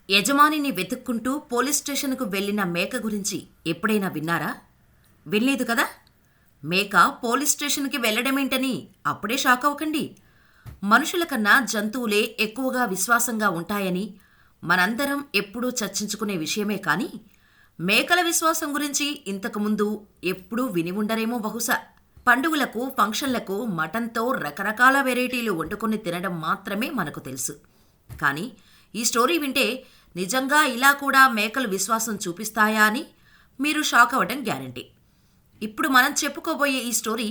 యజమానిని వెతుక్కుంటూ పోలీస్ స్టేషన్కు వెళ్లిన మేక గురించి ఎప్పుడైనా విన్నారా? వినలేదు కదా? మేక పోలీస్ స్టేషన్కి వెళ్లడమేంటని అప్పుడే షాక్ అవ్వకండి. మనుషుల కన్నా జంతువులే ఎక్కువగా విశ్వాసంగా ఉంటాయని మనందరం ఎప్పుడూ చర్చించుకునే విషయమే కానీ, మేకల విశ్వాసం గురించి ఇంతకుముందు ఎప్పుడూ విని ఉండరేమో బహుశా. పండుగలకు, ఫంక్షన్లకు మటన్తో రకరకాల వెరైటీలు వండుకొని తినడం మాత్రమే మనకు తెలుసు. కానీ ఈ స్టోరీ వింటే నిజంగా ఇలా కూడా మేకలు విశ్వాసం చూపిస్తాయా అని మీరు షాక్ అవ్వడం గ్యారంటీ. ఇప్పుడు మనం చెప్పుకోబోయే ఈ స్టోరీ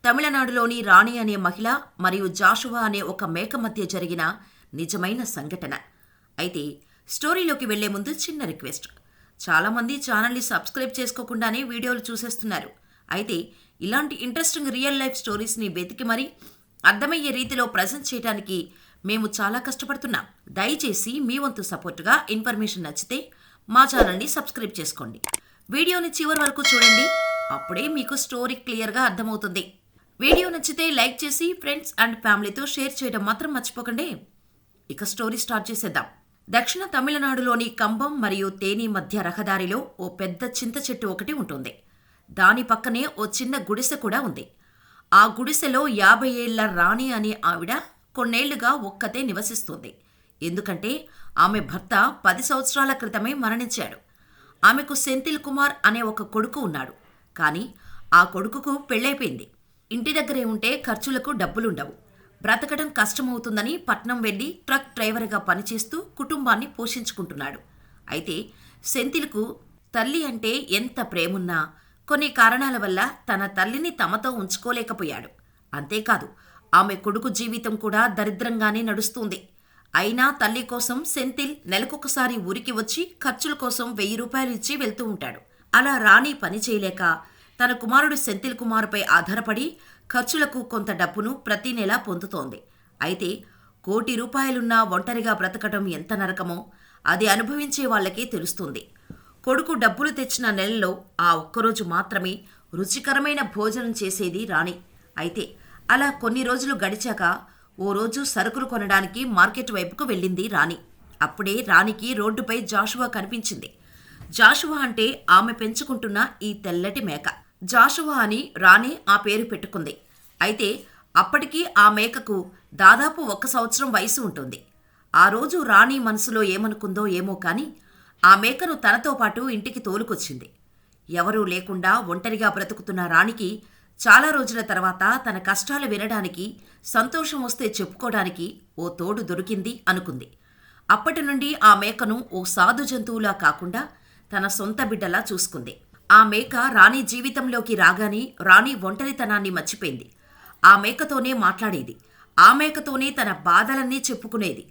తమిళనాడులోని రాణి అనే మహిళ మరియు జాషువా అనే ఒక మేక మధ్య జరిగిన నిజమైన సంఘటన. అయితే స్టోరీలోకి వెళ్లే ముందు చిన్న రిక్వెస్ట్. చాలామంది ఛానల్ని సబ్స్క్రైబ్ చేసుకోకుండానే వీడియోలు చూసేస్తున్నారు. అయితే ఇలాంటి ఇంట్రెస్టింగ్ రియల్ లైఫ్ స్టోరీస్ని వెతికి మరీ అర్థమయ్యే రీతిలో ప్రజెంట్ చేయడానికి మేము చాలా కష్టపడుతున్నాం. దయచేసి మీ వంతు సపోర్టుగా ఇన్ఫర్మేషన్ నచ్చితే మా ఛానల్ని సబ్స్క్రైబ్ చేసుకోండి. వీడియోని చివరి వరకు చూడండి, అప్పుడే మీకు స్టోరీ క్లియర్గా అర్థమవుతుంది. వీడియో నచ్చితే లైక్ చేసి ఫ్రెండ్స్ అండ్ ఫ్యామిలీతో షేర్ చేయడం మాత్రం మర్చిపోకండి. ఇక స్టోరీ స్టార్ట్ చేసేద్దాం. దక్షిణ తమిళనాడులోని కంబం మరియు తేని మధ్య రహదారిలో ఓ పెద్ద చింత చెట్టు ఒకటి ఉంటుంది. దాని పక్కనే ఓ చిన్న గుడిసె కూడా ఉంది. ఆ గుడిసెలో 50 ఏళ్ల రాణి అనే ఆవిడ కొన్నేళ్లుగా ఒక్కతే నివసిస్తుంది. ఎందుకంటే ఆమె భర్త 10 సంవత్సరాల క్రితమే మరణించాడు. ఆమెకు సెంథిల్ కుమార్ అనే ఒక కొడుకు ఉన్నాడు. కానీ ఆ కొడుకుకు పెళ్ళైపోయింది. ఇంటి దగ్గరే ఉంటే ఖర్చులకు డబ్బులుండవు. బ్రతకడం కష్టమవుతుందని పట్నం వెళ్లి ట్రక్ డ్రైవర్గా పనిచేస్తూ కుటుంబాన్ని పోషించుకుంటున్నాడు. అయితే సెంథిల్కు తల్లి అంటే ఎంత ప్రేమున్నా కొన్ని కారణాల వల్ల తన తల్లిని తమతో ఉంచుకోలేకపోయాడు. అంతేకాదు, ఆమె కొడుకు జీవితం కూడా దరిద్రంగానే నడుస్తుంది. అయినా తల్లి కోసం సెంథిల్ నెలకొకసారి ఊరికి వచ్చి ఖర్చుల కోసం 1000 రూపాయలు ఇచ్చి వెళ్తూ ఉంటాడు. అలా రాణి పని చేయలేక తన కుమారుడు సెంథిల్ కుమార్పై ఆధారపడి ఖర్చులకు కొంత డబ్బును ప్రతి నెలా పొందుతోంది. అయితే 1 కోటి రూపాయలున్నా ఒంటరిగా బ్రతకడం ఎంత నరకమో అది అనుభవించే వాళ్ళకే తెలుస్తుంది. కొడుకు డబ్బులు తెచ్చిన నెలలో ఆ ఒక్కరోజు మాత్రమే రుచికరమైన భోజనం చేసేది రాణి. అయితే అలా కొన్ని రోజులు గడిచాక ఓ రోజు సరుకులు కొనడానికి మార్కెట్ వైపుకు వెళ్ళింది రాణి. అప్పుడే రాణికి రోడ్డుపై జాషువా కనిపించింది. జాషువా అంటే ఆమె పెంచుకుంటున్న ఈ తెల్లటి మేక. జాషువా అని రాణి ఆ పేరు పెట్టుకుంది. అయితే అప్పటికి ఆ మేకకు దాదాపు 1 సంవత్సరం వయసు ఉంటుంది. ఆ రోజు రాణి మనసులో ఏమనుకుందో ఏమో కానీ ఆ మేకను తనతో పాటు ఇంటికి తోలుకొచ్చింది. ఎవరూ లేకుండా ఒంటరిగా బ్రతుకుతున్న రాణికి చాలా రోజుల తర్వాత తన కష్టాలు వినడానికి, సంతోషం వస్తే చెప్పుకోవడానికి ఓ తోడు దొరికింది అనుకుంది. అప్పటి నుండి ఆ మేకను ఓ సాధు జంతువులా కాకుండా తన సొంత బిడ్డలా చూసుకుంది. ఆ మేక రాణి జీవితంలోకి రాగానే రాణి ఒంటరితనాన్ని మర్చిపోయింది. ఆ మేకతోనే మాట్లాడేది. ఆ మేకతోనే తన బాధలన్నీ చెప్పుకునేది.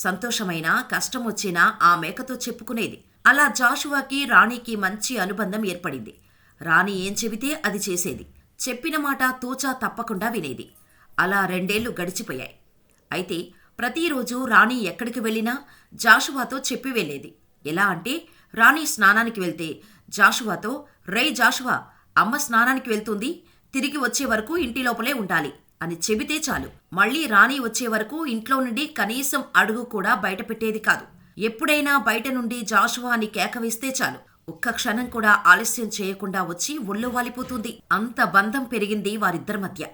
సంతోషమైనా కష్టం వచ్చినా ఆ మేకతో చెప్పుకునేది. అలా జాషువాకి రాణికి మంచి అనుబంధం ఏర్పడింది. రాణి ఏం చెబితే అది చేసేది. చెప్పిన మాట తూచా తప్పకుండా వినేది. అలా 2 ఏళ్లు గడిచిపోయాయి. అయితే ప్రతిరోజు రాణి ఎక్కడికి వెళ్ళినా జాషువాతో చెప్పి వెళ్ళేది. ఎలా అంటే, రాణి స్నానానికి వెళ్తే జాషువాతో, రే జాషువా, అమ్మ స్నానానికి వెళ్తుంది, తిరిగి వచ్చే వరకు ఇంటి లోపలే ఉండాలి అని చెబితే చాలు. మళ్లీ రాణి వచ్చే వరకు ఇంట్లో నుండి కనీసం అడుగు కూడా బయట పెట్టేది కాదు. ఎప్పుడైనా బయట నుండి జాషువా అని కేక వేస్తే చాలు, ఒక్క క్షణం కూడా ఆలస్యం చేయకుండా వచ్చి ఒళ్ళు వాలిపోతుంది. అంత బంధం పెరిగింది వారిద్దరి మధ్య.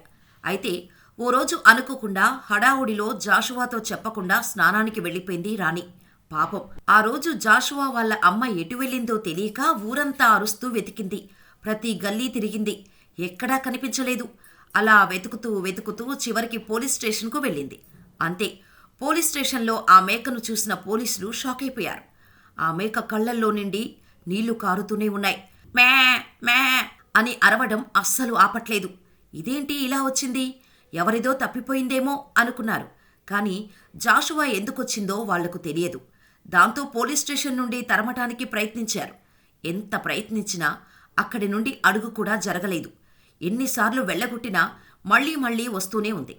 అయితే ఓ రోజు అనుకోకుండా హడావుడిలో జాషువాతో చెప్పకుండా స్నానానికి వెళ్ళిపోయింది రాణి. పాపం, ఆ రోజు జాషువా వాళ్ళ అమ్మ ఎటు వెళ్ళిందో తెలియక ఊరంతా అరుస్తూ వెతికింది. ప్రతి గల్లీ తిరిగింది, ఎక్కడా కనిపించలేదు. అలా వెతుకుతూ వెతుకుతూ చివరికి పోలీస్ స్టేషన్కు వెళ్ళింది. అంతే, పోలీస్ స్టేషన్లో ఆ మేకను చూసిన పోలీసులు షాక్ అయిపోయారు. ఆ మేక కళ్లల్లో నుండి నీళ్లు కారుతూనే ఉన్నాయి. మే మే అని అరవడం అస్సలు ఆపట్లేదు. ఇదేంటి ఇలా వచ్చింది, ఎవరిదో తప్పిపోయిందేమో అనుకున్నారు. కానీ జాషువా ఎందుకొచ్చిందో వాళ్లకు తెలియదు. దాంతో పోలీస్ స్టేషన్ నుండి తరమటానికి ప్రయత్నించారు. ఎంత ప్రయత్నించినా అక్కడి నుండి అడుగు కూడా జరగలేదు. ఎన్నిసార్లు వెళ్ళగొట్టినా మళ్లీ మళ్లీ వస్తూనే ఉంది.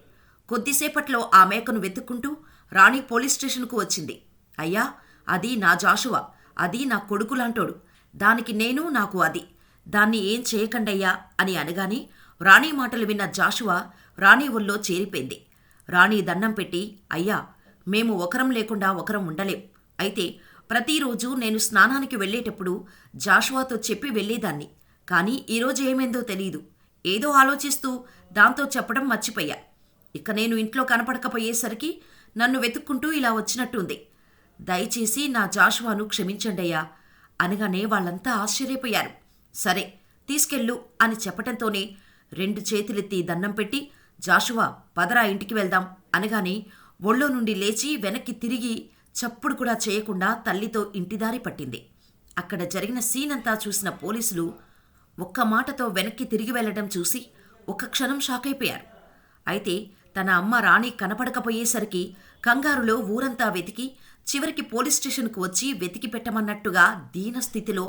కొద్దిసేపట్లో ఆ మేకను వెతుక్కుంటూ రాణి పోలీస్ స్టేషన్కు వచ్చింది. అయ్యా, అది నా జాషువా, అది నా కొడుకులాంటోడు, దానికి నేను, నాకు అది, దాన్ని ఏం చేయకండయ్యా అని అనగానే రాణి మాటలు విన్న జాషువా రాణి ఒళ్ళో చేరిపోయింది. రాణి దండం పెట్టి, అయ్యా, మేము ఒకరం లేకుండా ఒకరం ఉండలేం. అయితే ప్రతిరోజు నేను స్నానానికి వెళ్ళేటప్పుడు జాషువాతో చెప్పి వెళ్ళేదాన్ని. కానీ ఈరోజు ఏమైందో తెలీదు. ఏదో ఆలోచిస్తూ దాంతో చెప్పడం మర్చిపోయా. ఇక నేను ఇంట్లో కనపడకపోయేసరికి నన్ను వెతుక్కుంటూ ఇలా వచ్చినట్టుంది. దయచేసి నా జాషువాను క్షమించండయ్యా అనగానే వాళ్ళంతా ఆశ్చర్యపోయారు. సరే తీసుకెళ్ళు అని చెప్పటంతోనే 2 చేతులెత్తి దండం పెట్టి, జాషువా పదరా ఇంటికి వెళ్దాం అనగానే ఒళ్ళో నుండి లేచి వెనక్కి తిరిగి చప్పుడు కూడా చేయకుండా తల్లితో ఇంటిదారి పట్టింది. అక్కడ జరిగిన సీనంతా చూసిన పోలీసులు ఒక్క మాటతో వెనక్కి తిరిగి వెళ్లడం చూసి ఒక్క క్షణం షాకైపోయారు. అయితే తన అమ్మ రాణి కనపడకపోయేసరికి కంగారులో ఊరంతా వెతికి చివరికి పోలీస్ స్టేషన్కు వచ్చి వెతికి పెట్టమన్నట్టుగా దీనస్థితిలో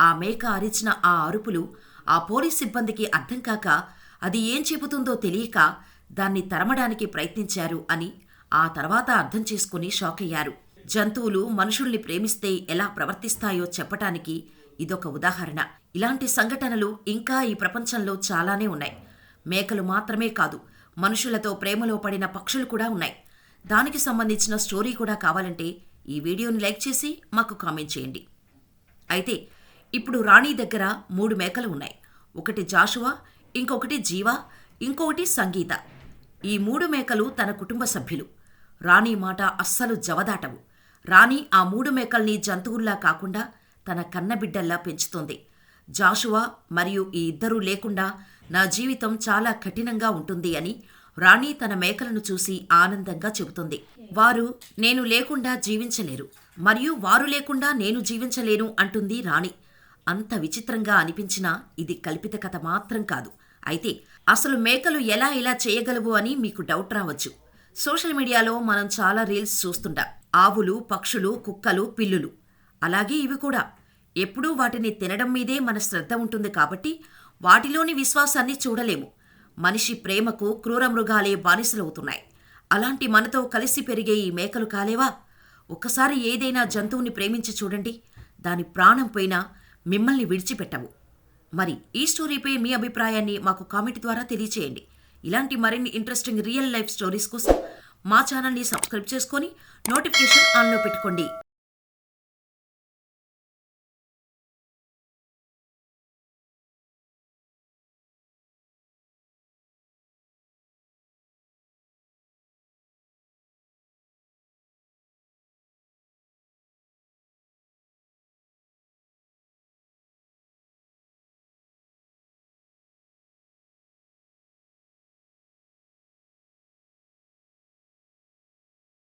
ఆ మేక అరిచిన ఆ అరుపులు ఆ పోలీస్ సిబ్బందికి అర్థం కాక అది ఏం చెబుతుందో తెలియక దాన్ని తరమడానికి ప్రయత్నించారు అని ఆ తర్వాత అర్థం చేసుకుని షాకయ్యారు. జంతువులు మనుషుల్ని ప్రేమిస్తే ఎలా ప్రవర్తిస్తాయో చెప్పటానికి ఇదొక ఉదాహరణ. ఇలాంటి సంఘటనలు ఇంకా ఈ ప్రపంచంలో చాలానే ఉన్నాయి. మేకలు మాత్రమే కాదు, మనుషులతో ప్రేమలో పడిన పక్షులు కూడా ఉన్నాయి. దానికి సంబంధించిన స్టోరీ కూడా కావాలంటే ఈ వీడియోని లైక్ చేసి మాకు కామెంట్ చేయండి. అయితే ఇప్పుడు రాణి దగ్గర 3 మేకలు ఉన్నాయి. ఒకటి జాషువా, ఇంకొకటి జీవా, ఇంకొకటి సంగీత. ఈ 3 మేకలు తన కుటుంబ సభ్యులు. రాణి మాట అస్సలు జవదాటవు. రాణి ఆ 3 మేకల్ని జంతువుల్లా కాకుండా తన కన్నబిడ్డల్లా పెంచుతోంది. జాషువా మరియు ఈ ఇద్దరూ లేకుండా నా జీవితం చాలా కఠినంగా ఉంటుంది అని రాణి తన మేకలను చూసి ఆనందంగా చెబుతుంది. వారు నేను లేకుండా జీవించలేరు మరియు వారు లేకుండా నేను జీవించలేను అంటుంది రాణి. అంత విచిత్రంగా అనిపించినా ఇది కల్పిత కథ మాత్రం కాదు. అయితే అసలు మేకలు ఎలా ఇలా చేయగలవు అని మీకు డౌట్ రావచ్చు. సోషల్ మీడియాలో మనం చాలా రీల్స్ చూస్తుంటాం. ఆవులు, పక్షులు, కుక్కలు, పిల్లులు. అలాగే ఇవి కూడా. ఎప్పుడూ వాటిని తినడం మీదే మన శ్రద్ధ ఉంటుంది కాబట్టి వాటిలోని విశ్వాసాన్ని చూడలేము. మనిషి ప్రేమకు క్రూర మృగాలే బానిసలవుతున్నాయి. అలాంటి మనతో కలిసి పెరిగే ఈ మేకలు కాలేవా? ఒక్కసారి ఏదైనా జంతువుని ప్రేమించి చూడండి, దాని ప్రాణం పోయినా మిమ్మల్ని విడిచిపెట్టవు. మరి ఈ స్టోరీపై మీ అభిప్రాయాన్ని మాకు కామెంట్ ద్వారా తెలియచేయండి. ఇలాంటి మరిన్ని ఇంట్రెస్టింగ్ రియల్ లైఫ్ స్టోరీస్ కోసం మా ఛానల్ని సబ్స్క్రైబ్ చేసుకొని నోటిఫికేషన్ ఆన్లో పెట్టుకోండి.